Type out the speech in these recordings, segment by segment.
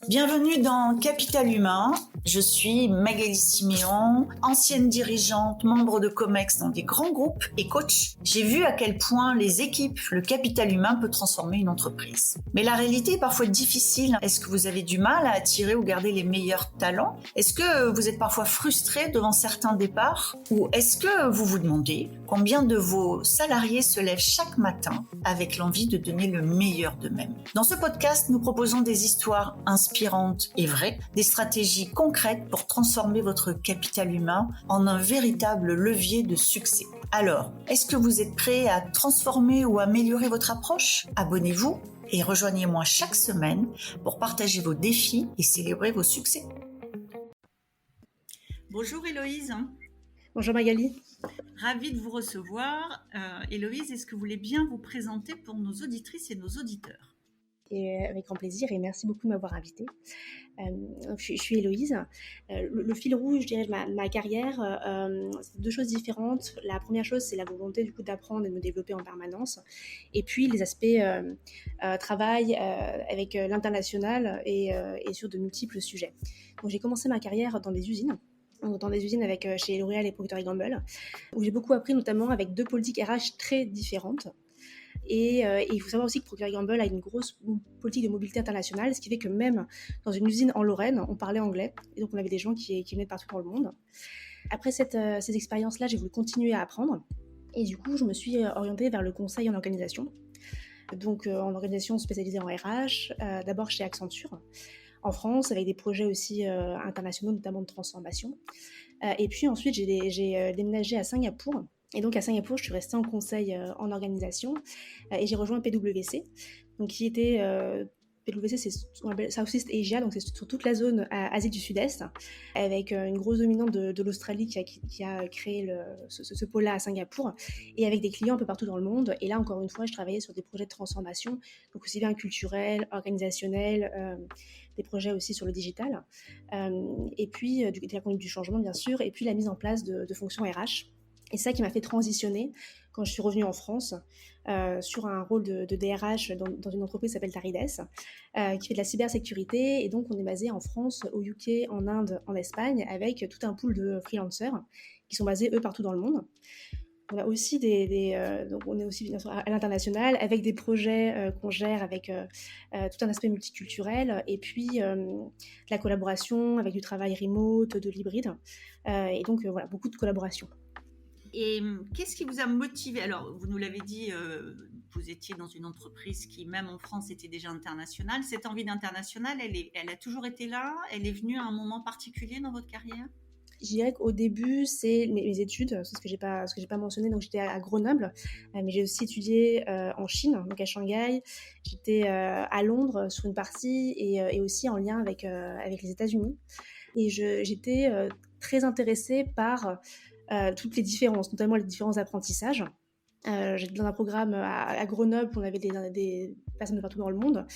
Bienvenue dans Capital Humain. Je suis Magali Siméon, ancienne dirigeante, membre de Comex dans des grands groupes et coach. J'ai vu à quel point les équipes, le capital humain peut transformer une entreprise. Mais la réalité est parfois difficile. Est-ce que vous avez du mal à attirer ou garder les meilleurs talents? Est-ce que vous êtes parfois frustré devant certains départs? Ou est-ce que vous vous demandez combien de vos salariés se lèvent chaque matin avec l'envie de donner le meilleur d'eux-mêmes? Dans ce podcast, nous proposons des histoires inspirantes et vraies, des stratégies concrètes pour transformer votre capital humain en un véritable levier de succès. Alors, est-ce que vous êtes prêt à transformer ou améliorer votre approche? Abonnez-vous et rejoignez-moi chaque semaine pour partager vos défis et célébrer vos succès. Bonjour Héloïse. Bonjour Magali. Ravie de vous recevoir. Héloïse, est-ce que vous voulez bien vous présenter pour nos auditrices et nos auditeurs? Et avec grand plaisir et merci beaucoup de m'avoir invitée. Je suis Héloïse. Le fil rouge, je dirais, de ma carrière, c'est deux choses différentes. La première chose, c'est la volonté du coup d'apprendre et de me développer en permanence. Et puis les aspects travail avec l'international et sur de multiples sujets. Donc j'ai commencé ma carrière dans des usines. Avec chez L'Oréal et Procter & Gamble, où j'ai beaucoup appris notamment avec deux politiques RH très différentes. Et il faut savoir aussi que Procter & Gamble a une grosse politique de mobilité internationale, ce qui fait que même dans une usine en Lorraine, on parlait anglais. Et donc on avait des gens qui venaient de partout dans le monde. Après ces expériences-là, j'ai voulu continuer à apprendre. Et du coup, je me suis orientée vers le conseil en organisation. Donc en organisation spécialisée en RH, d'abord chez Accenture, en France, avec des projets aussi internationaux, notamment de transformation. Et puis ensuite, j'ai déménagé à Singapour. Et donc à Singapour, je suis restée en conseil en organisation et j'ai rejoint PwC, donc qui était PwC, c'est ce qu'on appelle Southeast Asia, donc c'est sur toute la zone Asie du Sud-Est, avec une grosse dominante de l'Australie qui a créé ce pôle-là à Singapour, et avec des clients un peu partout dans le monde. Et là, encore une fois, je travaillais sur des projets de transformation, donc aussi bien culturels, organisationnels, des projets aussi sur le digital, et puis de la conduite du changement, bien sûr, et puis la mise en place de fonctions RH. Et c'est ça qui m'a fait transitionner quand je suis revenue en France sur un rôle de DRH dans une entreprise qui s'appelle Tarides, qui fait de la cybersécurité. Et donc, on est basé en France, au UK, en Inde, en Espagne, avec tout un pool de freelancers qui sont basés, eux, partout dans le monde. On a aussi donc on est aussi bien sûr à l'international, avec des projets qu'on gère avec tout un aspect multiculturel, et puis la collaboration avec du travail remote, de l'hybride. Et donc, voilà, beaucoup de collaboration. Et qu'est-ce qui vous a motivé? Alors, vous nous l'avez dit, vous étiez dans une entreprise qui, même en France, était déjà internationale. Cette envie d'international, elle a toujours été là? Elle est venue à un moment particulier dans votre carrière? Je dirais qu'au début, c'est mes études, c'est ce que j'ai pas mentionné. Donc j'étais à Grenoble, mais j'ai aussi étudié en Chine, donc à Shanghai. J'étais à Londres sur une partie et aussi en lien avec les États-Unis. Et j'étais très intéressée par toutes les différences, notamment les différents apprentissages. J'étais dans un programme à Grenoble où on avait des personnes de partout dans le monde.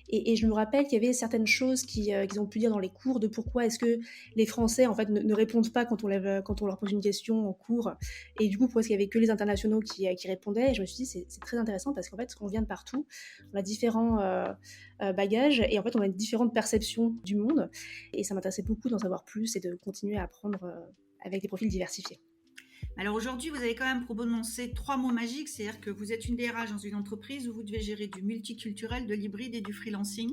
Et je me rappelle qu'il y avait certaines choses qu'ils ont pu dire dans les cours de pourquoi est-ce que les Français en fait ne répondent pas quand on leur pose une question en cours, et du coup pourquoi est-ce qu'il y avait que les internationaux qui répondaient. Et je me suis dit c'est très intéressant parce qu'en fait on vient de partout, on a différents bagages, et en fait on a différentes perceptions du monde, et ça m'intéressait beaucoup d'en savoir plus et de continuer à apprendre avec des profils diversifiés. Alors aujourd'hui, vous avez quand même prononcé 3 mots magiques, c'est-à-dire que vous êtes une DRH dans une entreprise où vous devez gérer du multiculturel, de l'hybride et du freelancing.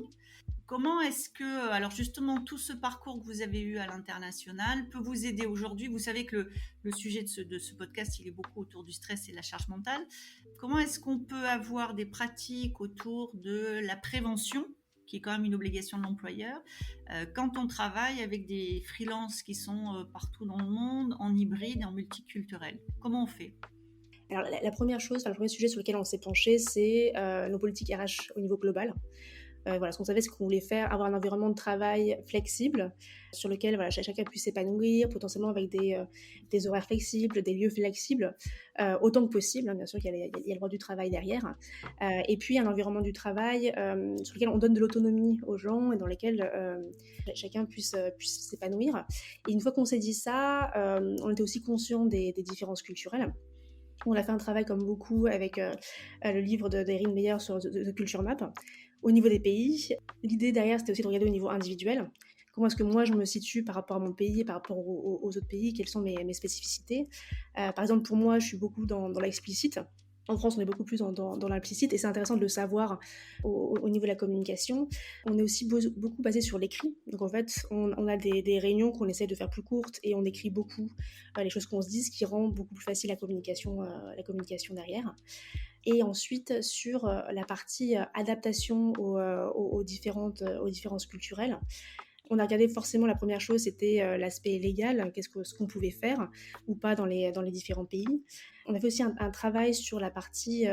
Comment est-ce que, alors justement, tout ce parcours que vous avez eu à l'international peut vous aider aujourd'hui? Vous savez que le sujet de ce podcast, il est beaucoup autour du stress et de la charge mentale. Comment est-ce qu'on peut avoir des pratiques autour de la prévention, qui est quand même une obligation de l'employeur, quand on travaille avec des freelances qui sont partout dans le monde, en hybride et en multiculturel? Comment on fait? Alors la première chose, le premier sujet sur lequel on s'est penché, c'est nos politiques RH au niveau global. Voilà, ce qu'on savait, c'est qu'on voulait avoir un environnement de travail flexible sur lequel chacun puisse s'épanouir, potentiellement avec des horaires flexibles, des lieux flexibles, autant que possible, hein, bien sûr qu'il y a le droit du travail derrière, et puis un environnement du travail sur lequel on donne de l'autonomie aux gens et dans lequel chacun puisse s'épanouir. Et une fois qu'on s'est dit ça, on était aussi conscient des différences culturelles. On a fait un travail comme beaucoup avec le livre d'Erin Meyer sur The Culture Map, Au niveau des pays, l'idée derrière, c'était aussi de regarder au niveau individuel. Comment est-ce que moi, je me situe par rapport à mon pays, par rapport aux autres pays, quelles sont mes spécificités. Par exemple, pour moi, je suis beaucoup dans l'explicite. En France, on est beaucoup plus dans l'implicite et c'est intéressant de le savoir au niveau de la communication. On est aussi beaucoup basé sur l'écrit. Donc en fait, on a des réunions qu'on essaie de faire plus courtes et on écrit beaucoup les choses qu'on se dit, ce qui rend beaucoup plus facile la communication derrière. Et ensuite, sur la partie adaptation aux différences culturelles, on a regardé forcément la première chose, c'était l'aspect légal, ce qu'on pouvait faire ou pas dans les différents pays. On a fait aussi un travail sur la partie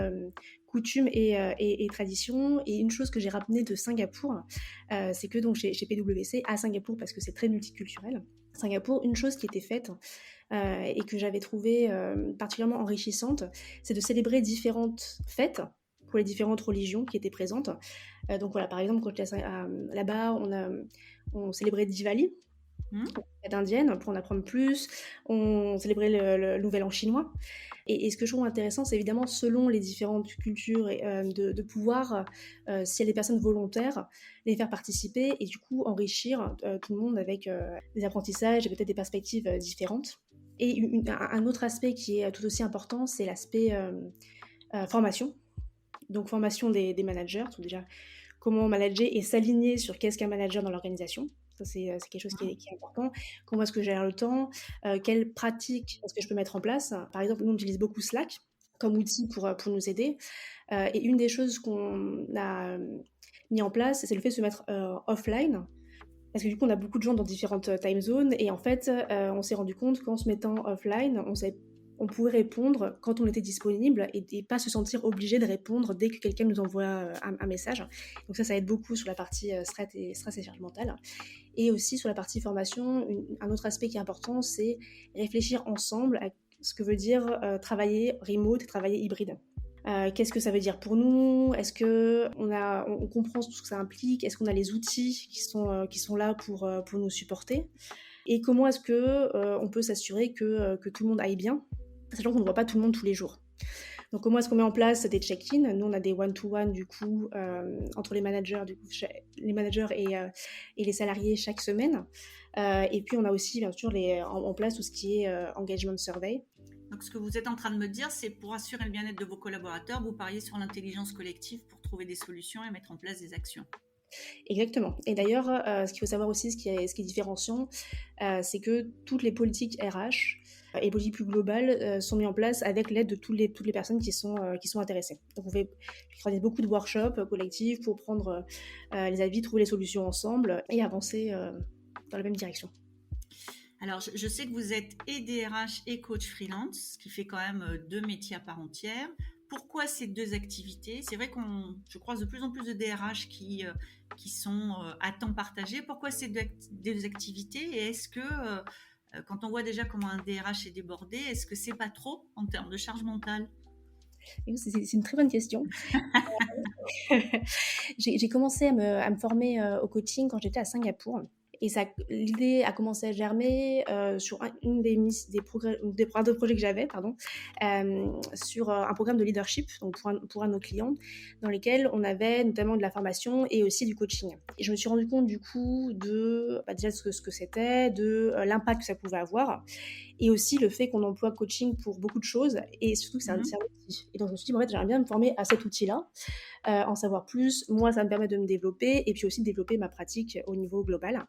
coutume et tradition. Et une chose que j'ai ramenée de Singapour, c'est que donc chez PwC, à Singapour, parce que c'est très multiculturel, Singapour, une chose qui était faite et que j'avais trouvée particulièrement enrichissante, c'est de célébrer différentes fêtes pour les différentes religions qui étaient présentes. Donc voilà, par exemple, quand j'étais là-bas, on célébrait Diwali, fête indienne, pour en apprendre plus. On célébrait le Nouvel An chinois. Et ce que je trouve intéressant, c'est évidemment, selon les différentes cultures, de pouvoir, s'il y a des personnes volontaires, les faire participer et du coup enrichir tout le monde avec des apprentissages et peut-être des perspectives différentes. Et un autre aspect qui est tout aussi important, c'est l'aspect formation. Donc formation des managers, tout déjà comment manager et s'aligner sur qu'est-ce qu'un manager dans l'organisation. Ça, c'est quelque chose qui est important. Comment est-ce que je gère le temps, quelles pratiques est-ce que je peux mettre en place. Par exemple, nous, on utilise beaucoup Slack comme outil pour nous aider. Et une des choses qu'on a mis en place, c'est le fait de se mettre offline. Parce que du coup, on a beaucoup de gens dans différentes time zones. Et en fait, on s'est rendu compte qu'en se mettant offline, on pouvait répondre quand on était disponible et pas se sentir obligé de répondre dès que quelqu'un nous envoie un message. Donc ça aide beaucoup sur la partie stress et charge mentale. Et aussi sur la partie formation, un autre aspect qui est important, c'est réfléchir ensemble à ce que veut dire travailler remote et travailler hybride. Qu'est-ce que ça veut dire pour nous? Est-ce qu'on comprend tout ce que ça implique? Est-ce qu'on a les outils qui sont là pour nous supporter? Et comment est-ce qu'on peut s'assurer que tout le monde aille bien, sachant qu'on ne voit pas tout le monde tous les jours? Donc comment est-ce qu'on met en place des check-in? Nous, on a des one-to-one du coup entre les managers, et les salariés chaque semaine. Et puis on a aussi bien sûr en place tout ce qui est engagement survey. Donc ce que vous êtes en train de me dire, c'est pour assurer le bien-être de vos collaborateurs, vous pariez sur l'intelligence collective pour trouver des solutions et mettre en place des actions. Exactement. Et d'ailleurs, ce qu'il faut savoir aussi, ce qui est différenciant, c'est que toutes les politiques RH et les politiques plus globales sont mises en place avec l'aide de toutes les personnes qui sont intéressées. Donc on fait beaucoup de workshops collectifs pour prendre les avis, trouver les solutions ensemble et avancer dans la même direction. Alors, je sais que vous êtes et DRH et coach freelance, ce qui fait quand même 2 métiers à part entière. Pourquoi ces 2 activités? C'est vrai je croise de plus en plus de DRH qui sont à temps partagé. Pourquoi ces 2 activités? Et est-ce que, quand on voit déjà comment un DRH est débordé, est-ce que c'est pas trop en termes de charge mentale? C'est une très bonne question. J'ai commencé à me former au coaching quand j'étais à Singapour. Et l'idée a commencé à germer sur une des programmes de projet que j'avais, sur un programme de leadership, donc pour un de nos clients, dans lesquels on avait notamment de la formation et aussi du coaching. Et je me suis rendu compte du coup de déjà ce que c'était, de l'impact que ça pouvait avoir, et aussi le fait qu'on emploie coaching pour beaucoup de choses, et surtout que c'est un outil. Et donc je me suis dit, en fait, j'aimerais bien me former à cet outil-là, en savoir plus. Moi, ça me permet de me développer, et puis aussi de développer ma pratique au niveau global.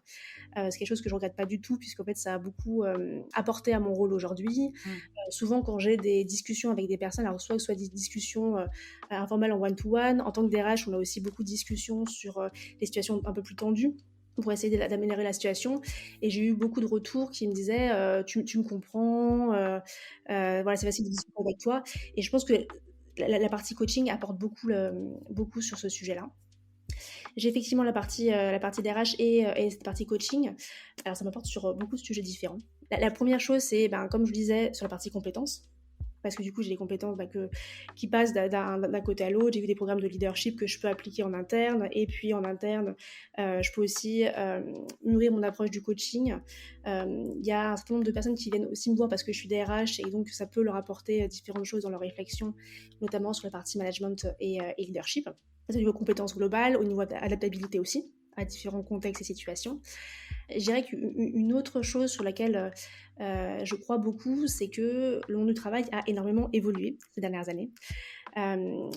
C'est quelque chose que je ne regrette pas du tout, puisqu'en fait, ça a beaucoup apporté à mon rôle aujourd'hui. Souvent, quand j'ai des discussions avec des personnes, alors soit des discussions informelles en one-to-one, en tant que DRH, on a aussi beaucoup de discussions sur les situations un peu plus tendues, pour essayer d'améliorer la situation. Et j'ai eu beaucoup de retours qui me disaient tu me comprends, voilà, c'est facile de discuter avec toi. Et je pense que la partie coaching apporte beaucoup sur ce sujet-là. J'ai effectivement la partie DRH et cette partie coaching. Alors ça m'apporte sur beaucoup de sujets différents. La première chose, c'est, comme je vous disais, sur la partie compétences. Parce que du coup, j'ai des compétences qui passent d'un côté à l'autre. J'ai vu des programmes de leadership que je peux appliquer en interne. Et puis en interne, je peux aussi mûrir mon approche du coaching. Il y a un certain nombre de personnes qui viennent aussi me voir parce que je suis DRH, et donc ça peut leur apporter différentes choses dans leur réflexion, notamment sur la partie management et leadership. au niveau compétences globales, au niveau adaptabilité aussi, à différents contextes et situations. Je dirais qu'une autre chose sur laquelle je crois beaucoup, c'est que le monde du travail a énormément évolué ces dernières années.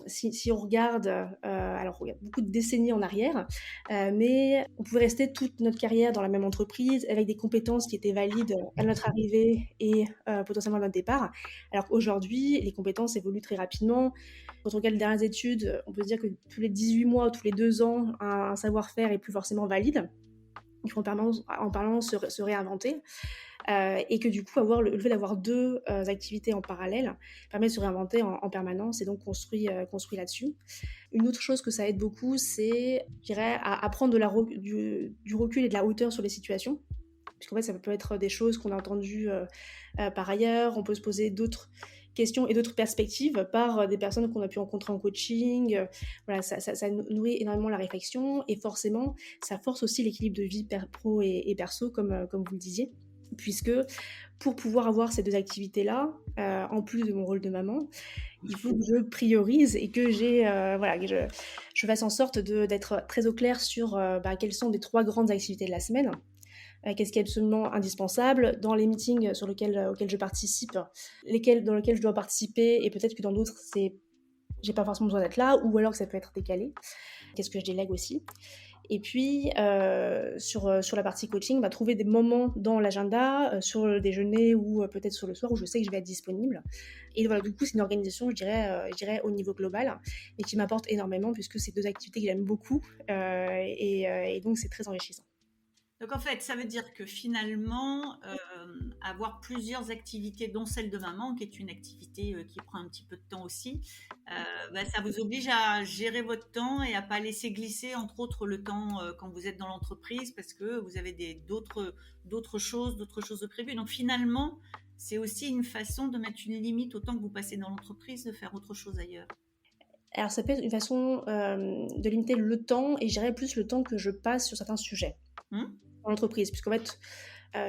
Si on regarde, alors il y a beaucoup de décennies en arrière, mais on pouvait rester toute notre carrière dans la même entreprise avec des compétences qui étaient valides à notre arrivée et potentiellement à notre départ. Alors qu'aujourd'hui, les compétences évoluent très rapidement. Quand on regarde les dernières études, on peut se dire que tous les 18 mois ou tous les 2 ans, un savoir-faire est plus forcément valide. Il faut en permanence se réinventer. Et que du coup, le fait d'avoir deux activités en parallèle permet de se réinventer en permanence et donc construit là-dessus. Une autre chose que ça aide beaucoup, c'est, je dirais, à prendre du recul et de la hauteur sur les situations. Puisqu'en fait, ça peut être des choses qu'on a entendues par ailleurs. On peut se poser d'autres questions et d'autres perspectives par des personnes qu'on a pu rencontrer en coaching. Voilà, ça nourrit énormément la réflexion et forcément, ça force aussi l'équilibre de vie pro et perso, comme vous le disiez. Puisque pour pouvoir avoir ces deux activités-là, en plus de mon rôle de maman, il faut que je priorise et que je fasse en sorte d'être très au clair sur quelles sont les 3 grandes activités de la semaine. Qu'est-ce qui est absolument indispensable dans les meetings auxquels je participe, dans lesquels je dois participer, et peut-être que dans d'autres, j'ai pas forcément besoin d'être là, ou alors que ça peut être décalé. Qu'est-ce que je délègue aussi. Et puis, sur la partie coaching, trouver des moments dans l'agenda, sur le déjeuner ou peut-être sur le soir, où je sais que je vais être disponible. Et voilà, du coup, c'est une organisation, je dirais au niveau global, mais qui m'apporte énormément, puisque c'est 2 activités que j'aime beaucoup, et donc c'est très enrichissant. Donc en fait, ça veut dire que finalement, avoir plusieurs activités, dont celle de maman, qui est une activité qui prend un petit peu de temps aussi, ça vous oblige à gérer votre temps et à pas laisser glisser, entre autres, le temps quand vous êtes dans l'entreprise, parce que vous avez d'autres choses de prévues. Donc finalement, c'est aussi une façon de mettre une limite au temps que vous passez dans l'entreprise, de faire autre chose ailleurs. Alors ça peut être une façon de limiter le temps, et je dirais plus le temps que je passe sur certains sujets dans l'entreprise, puisqu'en fait,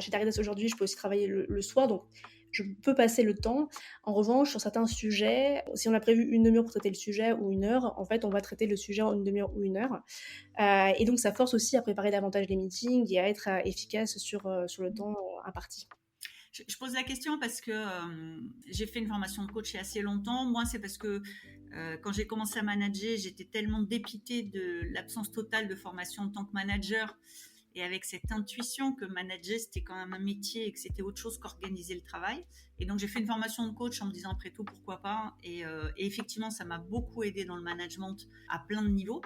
chez Taridas aujourd'hui, je peux aussi travailler le soir, donc je peux passer le temps. En revanche, sur certains sujets, si on a prévu une demi-heure pour traiter le sujet ou 1 heure, en fait, on va traiter le sujet en une demi-heure ou 1 heure. Et donc, ça force aussi à préparer davantage les meetings et à être efficace sur le temps imparti. Je pose la question parce que j'ai fait une formation de coach il y a assez longtemps. Moi, c'est parce que quand j'ai commencé à manager, j'étais tellement dépitée de l'absence totale de formation en tant que manager, et avec cette intuition que manager, c'était quand même un métier et que c'était autre chose qu'organiser le travail. Et donc, j'ai fait une formation de coach en me disant, après tout, pourquoi pas. Et effectivement, ça m'a beaucoup aidé dans le management à plein de niveaux.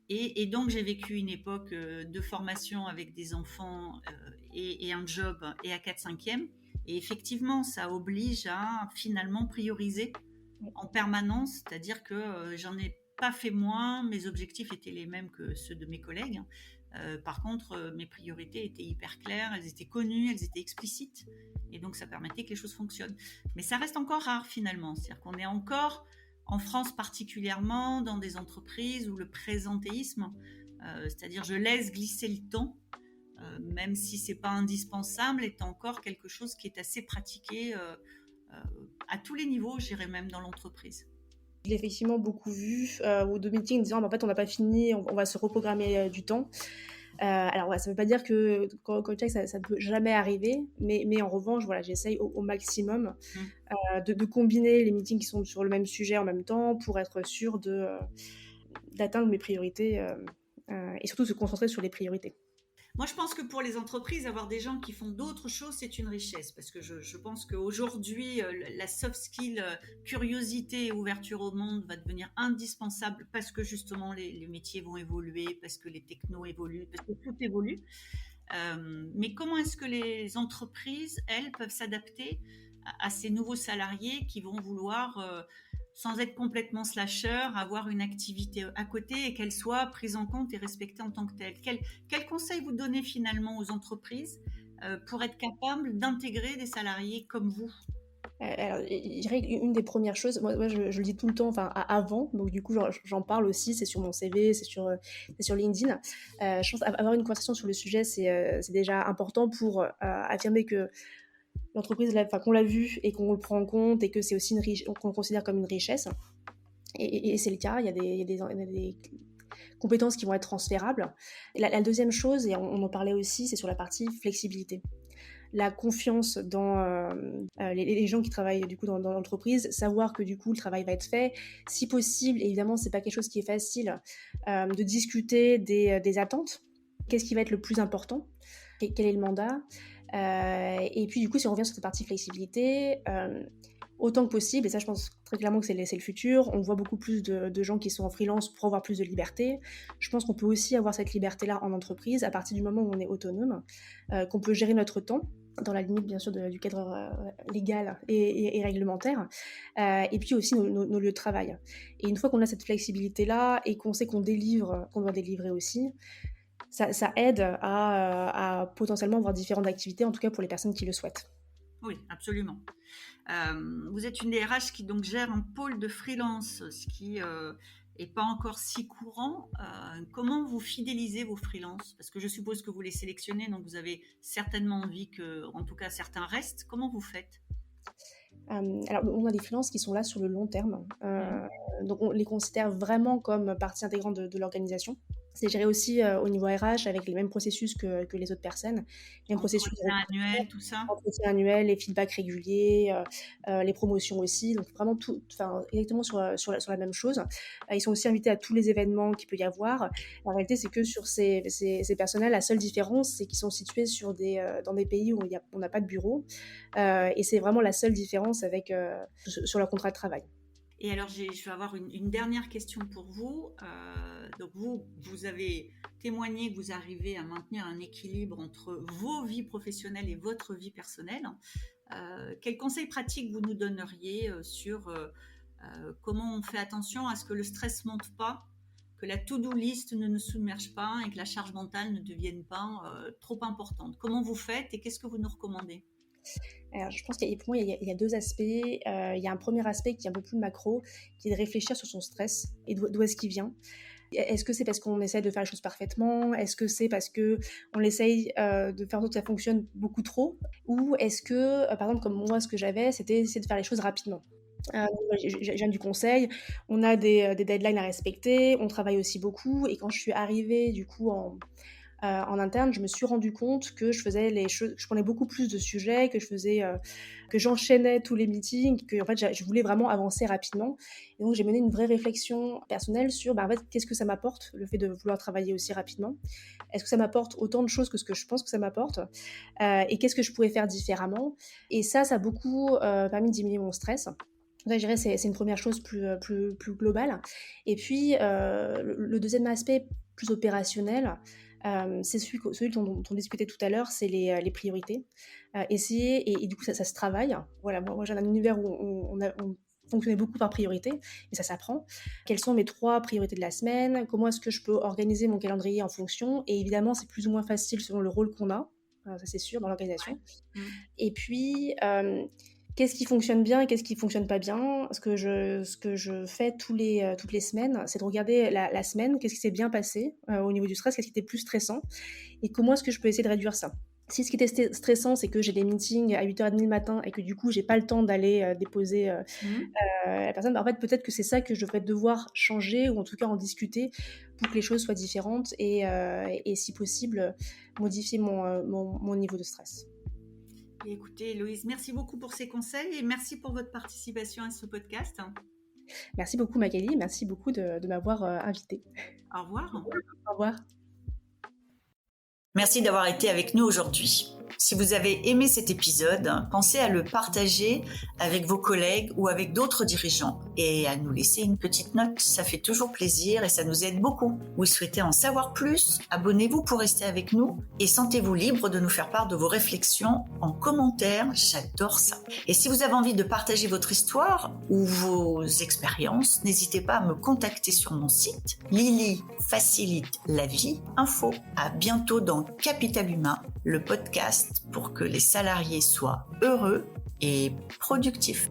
Et donc, j'ai vécu une époque de formation avec des enfants et un job et à 4/5e. Et effectivement, ça oblige à finalement prioriser en permanence, c'est-à-dire que j'en ai pas fait moins, mes objectifs étaient les mêmes que ceux de mes collègues. Par contre, mes priorités étaient hyper claires, elles étaient connues, elles étaient explicites, et donc ça permettait que les choses fonctionnent. Mais ça reste encore rare finalement, c'est-à-dire qu'on est encore, en France particulièrement, dans des entreprises où le présentéisme, c'est-à-dire je laisse glisser le temps, même si c'est pas indispensable, est encore quelque chose qui est assez pratiqué à tous les niveaux, je dirais même dans l'entreprise. Je l'ai effectivement beaucoup vu au deux meetings disant en fait on n'a pas fini, on va se reprogrammer du temps. Alors ouais, ça ne veut pas dire que quand ça ne peut jamais arriver, mais en revanche voilà, j'essaye au maximum de combiner les meetings qui sont sur le même sujet en même temps pour être sûr d'atteindre mes priorités et surtout se concentrer sur les priorités. Moi, je pense que pour les entreprises, avoir des gens qui font d'autres choses, c'est une richesse. Parce que je pense qu'aujourd'hui, la soft skill, curiosité et ouverture au monde va devenir indispensable parce que justement, les métiers vont évoluer, parce que les technos évoluent, parce que tout évolue. Mais comment est-ce que les entreprises, elles, peuvent s'adapter à ces nouveaux salariés qui vont vouloir... sans être complètement slasher, avoir une activité à côté et qu'elle soit prise en compte et respectée en tant que telle. Quel conseil vous donnez finalement aux entreprises pour être capable d'intégrer des salariés comme vous ? Alors, je dirais qu'une des premières choses, moi je le dis tout le temps, enfin avant, donc du coup j'en parle aussi, c'est sur mon CV, c'est sur LinkedIn. Je pense avoir une conversation sur le sujet, c'est déjà important pour affirmer que l'entreprise, qu'on l'a vu et qu'on le prend en compte et que c'est aussi qu'on le considère comme une richesse. Et c'est le cas, il y a des compétences qui vont être transférables. La deuxième chose, et on en parlait aussi, c'est sur la partie flexibilité. La confiance dans les gens qui travaillent du coup dans l'entreprise, savoir que du coup le travail va être fait, si possible. Évidemment, c'est pas quelque chose qui est facile, de discuter des attentes. Qu'est-ce qui va être le plus important? Quel est le mandat? Et puis du coup, si on revient sur cette partie flexibilité, autant que possible, et ça je pense très clairement que c'est le futur, on voit beaucoup plus de gens qui sont en freelance pour avoir plus de liberté. Je pense qu'on peut aussi avoir cette liberté-là en entreprise à partir du moment où on est autonome, qu'on peut gérer notre temps, dans la limite bien sûr du cadre légal et réglementaire, et puis aussi nos lieux de travail. Et une fois qu'on a cette flexibilité-là et qu'on sait qu'on délivre, qu'on doit délivrer aussi, ça aide à potentiellement avoir différentes activités, en tout cas pour les personnes qui le souhaitent. Oui, absolument. Vous êtes une DRH qui donc gère un pôle de freelance, ce qui est pas encore si courant. Comment vous fidélisez vos freelances? Parce que je suppose que vous les sélectionnez, donc vous avez certainement envie que, en tout cas, certains restent. Comment vous faites? Alors, on a des freelances qui sont là sur le long terme. Donc, on les considère vraiment comme partie intégrante de l'organisation. C'est géré aussi au niveau RH avec les mêmes processus que les autres personnes. Les mêmes processus de Entretien annuel, tout ça? entretien annuel, les feedbacks réguliers, les promotions aussi. Donc, vraiment tout, enfin, exactement sur la même chose. Ils sont aussi invités à tous les événements qu'il peut y avoir. La réalité, c'est que sur ces personnels, la seule différence, c'est qu'ils sont situés dans des pays où on n'a pas de bureau. Et c'est vraiment la seule différence sur leur contrat de travail. Et alors, je vais avoir une dernière question pour vous. Donc, vous avez témoigné que vous arrivez à maintenir un équilibre entre vos vies professionnelles et votre vie personnelle. Quels conseils pratiques vous nous donneriez sur comment on fait attention à ce que le stress ne monte pas, que la to-do list ne nous submerge pas et que la charge mentale ne devienne pas trop importante? Comment vous faites et qu'est-ce que vous nous recommandez? Alors, je pense pour moi, il y a deux aspects. Il y a un premier aspect qui est un peu plus macro, qui est de réfléchir sur son stress et d'où est-ce qu'il vient. Est-ce que c'est parce qu'on essaie de faire les choses parfaitement? Est-ce que c'est parce qu'on essaye de faire en sorte que ça fonctionne beaucoup trop? Ou est-ce que, par exemple, comme moi, ce que j'avais, c'était essayer de faire les choses rapidement? Je viens du conseil, on a des deadlines à respecter, on travaille aussi beaucoup. Et quand je suis arrivée, du coup, en interne, je me suis rendu compte que je faisais les choses, je prenais beaucoup plus de sujets, que j'enchaînais tous les meetings, que en fait, je voulais vraiment avancer rapidement. Et donc, j'ai mené une vraie réflexion personnelle sur, en fait, qu'est-ce que ça m'apporte, le fait de vouloir travailler aussi rapidement? Est-ce que ça m'apporte autant de choses que ce que je pense que ça m'apporte? Et qu'est-ce que je pourrais faire différemment? Et ça a beaucoup permis de diminuer mon stress. Ça, je dirais, c'est une première chose plus globale. Et puis, le deuxième aspect, plus opérationnel, c'est celui dont on discutait tout à l'heure, c'est les priorités. Essayer, et du coup, ça se travaille. Voilà, moi j'ai un univers où on fonctionnait beaucoup par priorité, et ça s'apprend. Quelles sont mes 3 priorités de la semaine? Comment est-ce que je peux organiser mon calendrier en fonction? Et évidemment, c'est plus ou moins facile selon le rôle qu'on a, ça c'est sûr, dans l'organisation. Ouais. Et puis, qu'est-ce qui fonctionne bien et qu'est-ce qui fonctionne pas bien? Ce que je fais toutes les semaines, c'est de regarder la semaine, qu'est-ce qui s'est bien passé au niveau du stress, qu'est-ce qui était plus stressant et comment est-ce que je peux essayer de réduire ça. Si ce qui était stressant, c'est que j'ai des meetings à 8h30 le matin et que du coup, j'ai pas le temps d'aller déposer la personne, en fait, peut-être que c'est ça que je devrais devoir changer ou en tout cas en discuter pour que les choses soient différentes et si possible, modifier mon niveau de stress. Et écoutez, Héloïse, merci beaucoup pour ces conseils et merci pour votre participation à ce podcast. Merci beaucoup Magali, merci beaucoup de m'avoir invitée. Au revoir. Au revoir. Merci d'avoir été avec nous aujourd'hui. Si vous avez aimé cet épisode, pensez à le partager avec vos collègues ou avec d'autres dirigeants et à nous laisser une petite note. Ça fait toujours plaisir et ça nous aide beaucoup. Vous souhaitez en savoir plus? Abonnez-vous pour rester avec nous et sentez-vous libre de nous faire part de vos réflexions en commentaire. J'adore ça. Et si vous avez envie de partager votre histoire ou vos expériences, n'hésitez pas à me contacter sur mon site Lily facilite la vie info. À bientôt dans Capital Humain, le podcast pour que les salariés soient heureux et productifs.